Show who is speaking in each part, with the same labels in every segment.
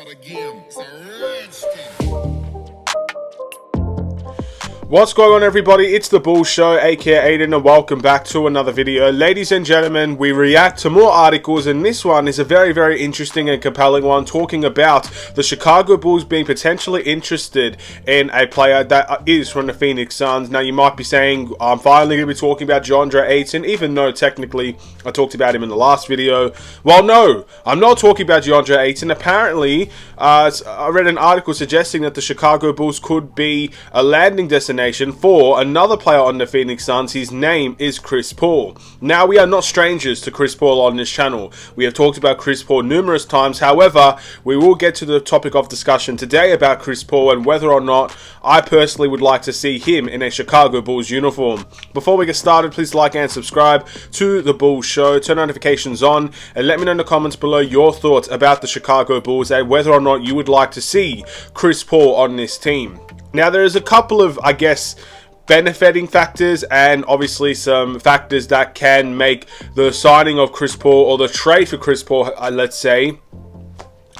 Speaker 1: start again. It's a rich thing.
Speaker 2: What's going on, everybody? It's the Bull Show, aka Aiden, and welcome back to another video. Ladies and gentlemen, we react to more articles, and this one is a very interesting and compelling one, talking about the Chicago Bulls being potentially interested in a player that is from the Phoenix Suns. Now, you might be saying, I'm finally going to be talking about DeAndre Ayton, even though technically I talked about him in the last video. Well, no, I'm not talking about DeAndre Ayton. Apparently, I read an article suggesting that the Chicago Bulls could be a landing destination for another player on the Phoenix Suns. His name is Chris Paul. Now, we are not strangers to Chris Paul on this channel. We have talked about Chris Paul numerous times. However, we will get to the topic of discussion today about Chris Paul and whether or not I personally would like to see him in a Chicago Bulls uniform. Before we get started, please like and subscribe to the Bulls Show, turn notifications on, and let me know in the comments below your thoughts about the Chicago Bulls and whether or not you would like to see Chris Paul on this team. Now, there is a couple of, I guess, benefiting factors and obviously some factors that can make the signing of Chris Paul or the trade for Chris Paul, let's say,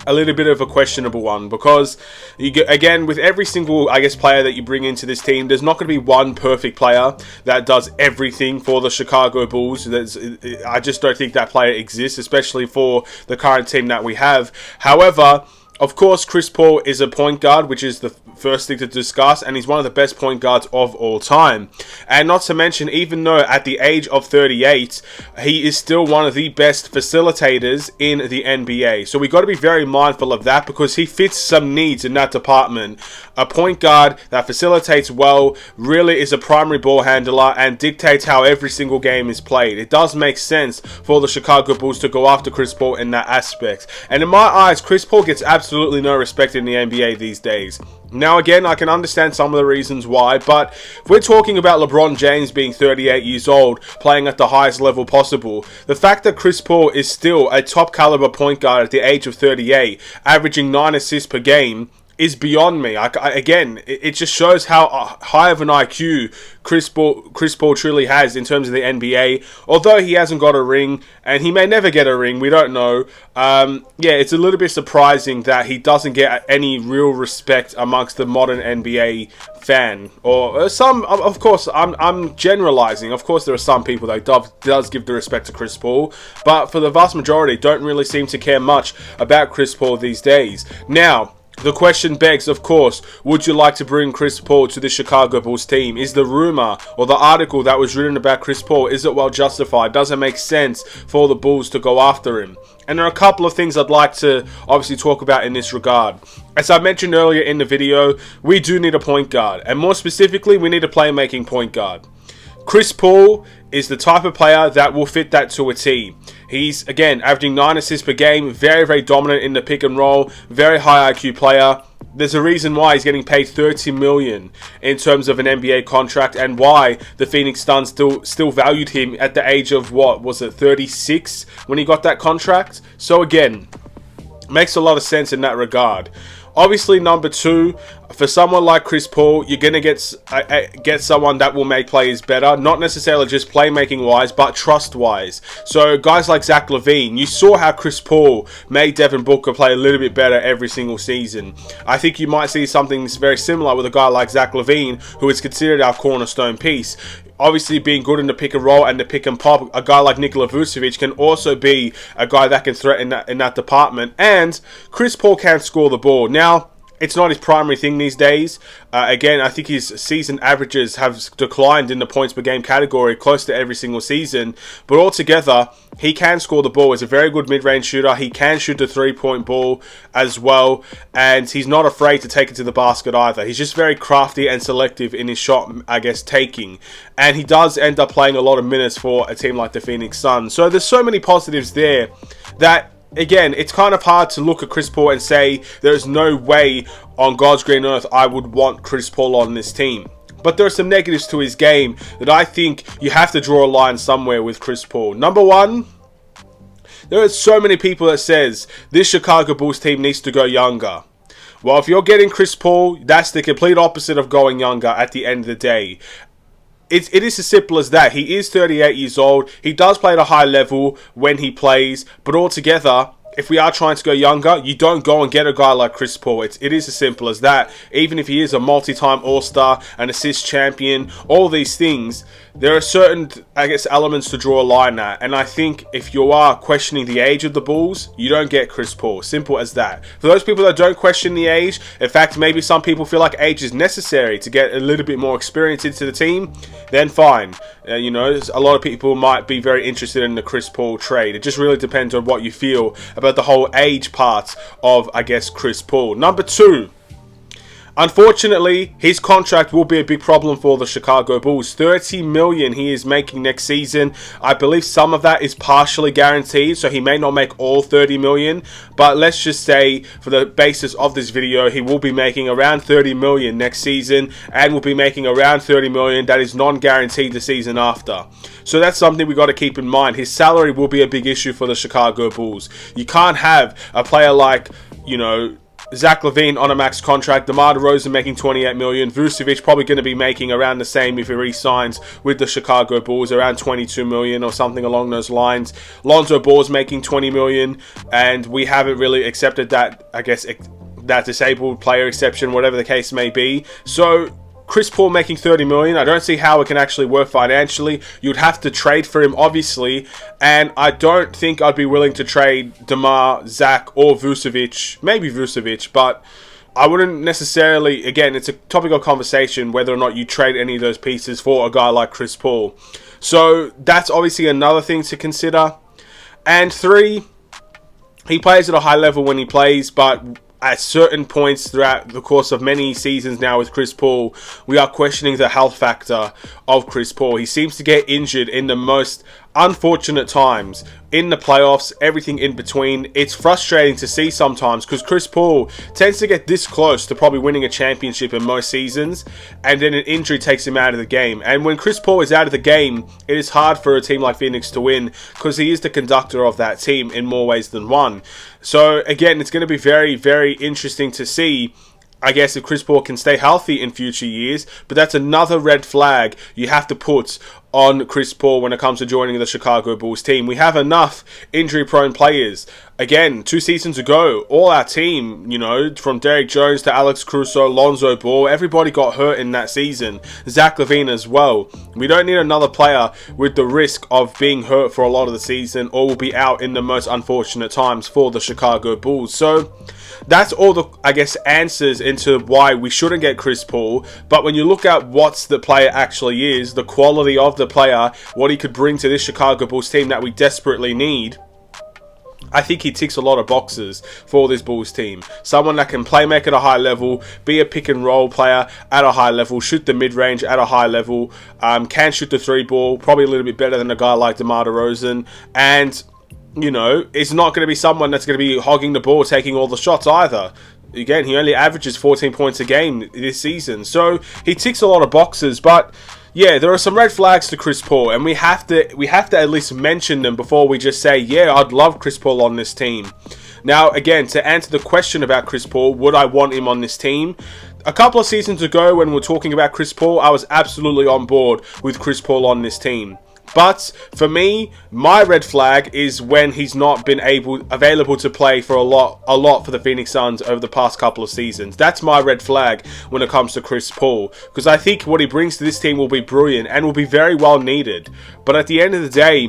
Speaker 2: a little bit of a questionable one, because you get, again, with every single, I guess, player that you bring into this team, there's not going to be one perfect player that does everything for the Chicago Bulls. I just don't think that player exists, especially for the current team that we have. However, of course, Chris Paul is a point guard, which is the first thing to discuss, and he's one of the best point guards of all time. And not to mention, even though at the age of 38, he is still one of the best facilitators in the NBA. So we got to be very mindful of that, because he fits some needs in that department. A point guard that facilitates well, really is a primary ball handler, and dictates how every single game is played. It does make sense for the Chicago Bulls to go after Chris Paul in that aspect. And in my eyes, Chris Paul gets absolutely no respect in the NBA these days. Now, again, I can understand some of the reasons why, but if we're talking about LeBron James being 38 years old, playing at the highest level possible, the fact that Chris Paul is still a top caliber point guard at the age of 38, averaging 9 assists per game, is beyond me. Again, it just shows how high of an IQ Chris Paul truly has in terms of the NBA. Although he hasn't got a ring, and he may never get a ring, we don't know. Yeah, it's a little bit surprising that he doesn't get any real respect amongst the modern NBA fan. Or some, of course, I'm generalizing. Of course, there are some people that does give the respect to Chris Paul, but for the vast majority, don't really seem to care much about Chris Paul these days. Now, the question begs, of course, would you like to bring Chris Paul to the Chicago Bulls team? Is the rumor or the article that was written about Chris Paul, is it well justified? Does it make sense for the Bulls to go after him? And there are a couple of things I'd like to obviously talk about in this regard. As I mentioned earlier in the video, we do need a point guard. And more specifically, we need a playmaking point guard. Chris Paul is the type of player that will fit that to a T. He's, again, averaging 9 assists per game, very dominant in the pick and roll, very high IQ player. There's a reason why he's getting paid $30 million in terms of an NBA contract, and why the Phoenix Suns still valued him at the age of, what was it, 36 when he got that contract? So again, makes a lot of sense in that regard. Obviously, number two, for someone like Chris Paul, you're going to get someone that will make players better. Not necessarily just playmaking-wise, but trust-wise. So, guys like Zach LaVine, you saw how Chris Paul made Devin Booker play a little bit better every single season. I think you might see something very similar with a guy like Zach LaVine, who is considered our cornerstone piece. Obviously, being good in the pick and roll and the pick and pop, a guy like Nikola Vucevic can also be a guy that can threaten in that department. And Chris Paul can score the ball. Now, it's not his primary thing these days. Again, I think his season averages have declined in the points per game category close to every single season. But altogether, he can score the ball. He's a very good mid-range shooter. He can shoot the three-point ball as well. And he's not afraid to take it to the basket either. He's just very crafty and selective in his shot, I guess, taking. And he does end up playing a lot of minutes for a team like the Phoenix Suns. So there's so many positives there that, again, it's kind of hard to look at Chris Paul and say there's no way on God's green earth I would want Chris Paul on this team. But there are some negatives to his game that I think you have to draw a line somewhere with Chris Paul. Number one, there are so many people that says this Chicago Bulls team needs to go younger. Well, if you're getting Chris Paul, that's the complete opposite of going younger at the end of the day. It is as simple as that. He is 38 years old. He does play at a high level when he plays, but altogether, if we are trying to go younger, you don't go and get a guy like Chris Paul. It is as simple as that. Even if he is a multi-time All-Star, an assist champion, all these things, there are certain, I guess, elements to draw a line at. And I think if you are questioning the age of the Bulls, you don't get Chris Paul. Simple as that. For those people that don't question the age, in fact, maybe some people feel like age is necessary to get a little bit more experience into the team, then fine. You know, a lot of people might be very interested in the Chris Paul trade. It just really depends on what you feel about the whole age part of, I guess, Chris Paul. Number 2. Unfortunately, his contract will be a big problem for the Chicago Bulls. $30 million he is making next season. I believe some of that is partially guaranteed, so he may not make all $30 million. But let's just say, for the basis of this video, he will be making around $30 million next season, and will be making around $30 million that is non-guaranteed the season after. So that's something we got to keep in mind. His salary will be a big issue for the Chicago Bulls. You can't have a player like, you know, Zach LaVine on a max contract, DeMar DeRozan making $28 million, Vucevic probably going to be making around the same if he re-signs with the Chicago Bulls, around $22 million or something along those lines. Lonzo Ball's making $20 million, and we haven't really accepted that, I guess, that disabled player exception, whatever the case may be. So Chris Paul making $30 million, I don't see how it can actually work financially. You'd have to trade for him, obviously, and I don't think I'd be willing to trade DeMar, Zach, or Vucevic. Maybe Vucevic, but I wouldn't necessarily, again, it's a topic of conversation whether or not you trade any of those pieces for a guy like Chris Paul. So that's obviously another thing to consider. And 3, he plays at a high level when he plays, but at certain points throughout the course of many seasons now with Chris Paul, we are questioning the health factor of Chris Paul. He seems to get injured in the most unfortunate times in the playoffs, everything in between. It's frustrating to see sometimes because Chris Paul tends to get this close to probably winning a championship in most seasons, and then an injury takes him out of the game. And when Chris Paul is out of the game, it is hard for a team like Phoenix to win because he is the conductor of that team in more ways than one. So again, it's going to be very, very interesting to see, I guess, if Chris Paul can stay healthy in future years. But that's another red flag you have to put on Chris Paul when it comes to joining the Chicago Bulls team. We have enough injury-prone players. Again, 2 seasons ago, all our team, you know, from Derrick Jones to Alex Caruso, Lonzo Ball, everybody got hurt in that season. Zach LaVine as well. We don't need another player with the risk of being hurt for a lot of the season, or will be out in the most unfortunate times for the Chicago Bulls. So that's all the, I guess, answers into why we shouldn't get Chris Paul. But when you look at what the player actually is, the quality of the player, what he could bring to this Chicago Bulls team that we desperately need, I think he ticks a lot of boxes for this Bulls team. Someone that can play make at a high level, be a pick and roll player at a high level, shoot the mid-range at a high level, can shoot the 3-ball, probably a little bit better than a guy like DeMar DeRozan, and, you know, it's not going to be someone that's going to be hogging the ball, taking all the shots either. Again, he only averages 14 points a game this season, so he ticks a lot of boxes. But yeah, there are some red flags to Chris Paul, and we have to at least mention them before we just say, yeah, I'd love Chris Paul on this team. Now, again, to answer the question about Chris Paul, would I want him on this team? A couple of seasons ago, when we were talking about Chris Paul, I was absolutely on board with Chris Paul on this team. But for me, my red flag is when he's not been available to play for a lot for the Phoenix Suns over the past couple of seasons. That's my red flag when it comes to Chris Paul, because I think what he brings to this team will be brilliant and will be very well needed. But at the end of the day,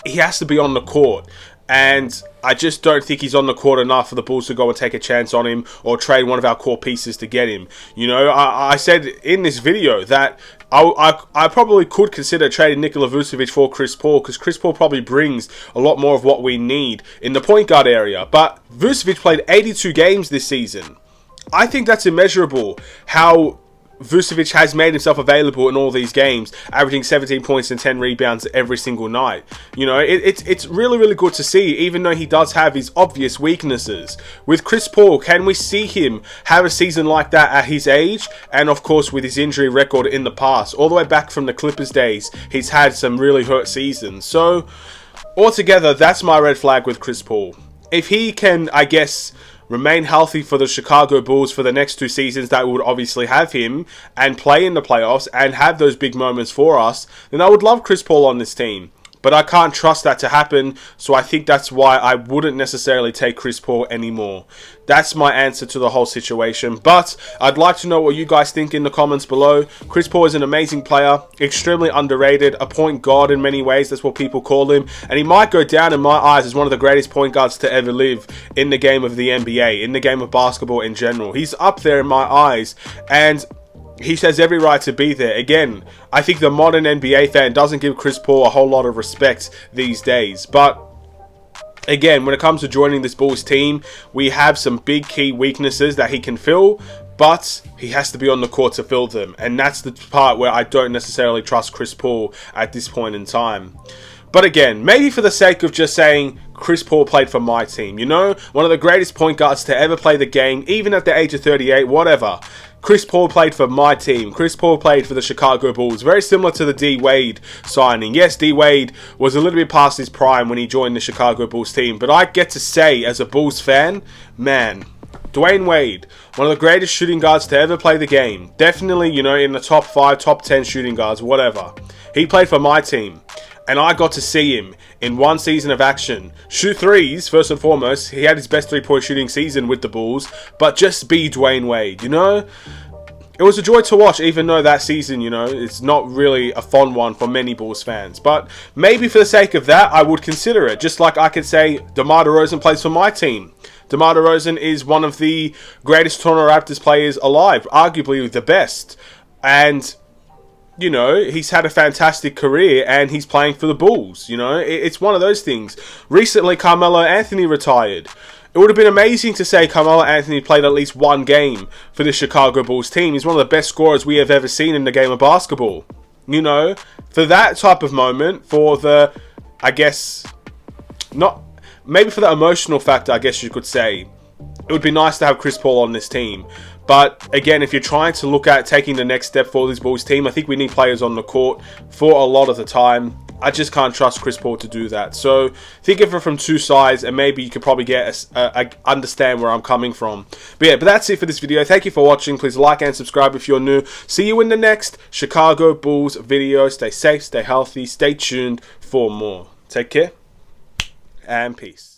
Speaker 2: he has to be on the court. And I just don't think he's on the court enough for the Bulls to go and take a chance on him or trade one of our core pieces to get him. You know, I said in this video that I probably could consider trading Nikola Vucevic for Chris Paul, because Chris Paul probably brings a lot more of what we need in the point guard area. But Vucevic played 82 games this season. I think that's immeasurable how Vucevic has made himself available in all these games, averaging 17 points and 10 rebounds every single night. You know, it's really, really good to see, even though he does have his obvious weaknesses. With Chris Paul, can we see him have a season like that at his age? And of course, with his injury record in the past, all the way back from the Clippers days, he's had some really hurt seasons. So, altogether, that's my red flag with Chris Paul. If he can, I guess, remain healthy for the Chicago Bulls for the next 2 seasons that would obviously have him, and play in the playoffs and have those big moments for us, then I would love Chris Paul on this team. but I can't trust that to happen, so I think that's why I wouldn't necessarily take Chris Paul anymore. That's my answer to the whole situation, but I'd like to know what you guys think in the comments below. Chris Paul is an amazing player, extremely underrated, a point guard in many ways, that's what people call him, and he might go down in my eyes as one of the greatest point guards to ever live in the game of the NBA, in the game of basketball in general. He's up there in my eyes, and he has every right to be there. Again, I think the modern NBA fan doesn't give Chris Paul a whole lot of respect these days, but again, when it comes to joining this Bulls team, we have some big key weaknesses that he can fill, but he has to be on the court to fill them. And that's the part where I don't necessarily trust Chris Paul at this point in time. But again, maybe for the sake of just saying Chris Paul played for my team, you know, one of the greatest point guards to ever play the game, even at the age of 38, whatever. Chris Paul played for my team. Chris Paul played for the Chicago Bulls. Very similar to the D Wade signing. Yes, D Wade was a little bit past his prime when he joined the Chicago Bulls team. But I get to say, as a Bulls fan, man, Dwayne Wade, one of the greatest shooting guards to ever play the game. Definitely, you know, in the top 5, top 10 shooting guards, whatever. He played for my team. And I got to see him in one season of action shoot threes, first and foremost. He had his best three-point shooting season with the Bulls, but just be Dwayne Wade, you know? It was a joy to watch, even though that season, you know, it's not really a fun one for many Bulls fans. But maybe for the sake of that, I would consider it. Just like I could say DeMar DeRozan plays for my team. DeMar DeRozan is one of the greatest Toronto Raptors players alive, arguably the best. And you know, he's had a fantastic career and he's playing for the Bulls. You know, it's one of those things. Recently, Carmelo Anthony retired. It would have been amazing to say Carmelo Anthony played at least one game for the Chicago Bulls team. He's one of the best scorers we have ever seen in the game of basketball. You know, for that type of moment, for the, I guess, not, maybe for the emotional factor, I guess you could say, it would be nice to have Chris Paul on this team. But again, if you're trying to look at taking the next step for this Bulls team, I think we need players on the court for a lot of the time. I just can't trust Chris Paul to do that. So think of it from two sides, and maybe you could probably get understand where I'm coming from. But yeah, but that's it for this video. Thank you for watching. Please like and subscribe if you're new. See you in the next Chicago Bulls video. Stay safe, stay healthy, stay tuned for more. Take care and peace.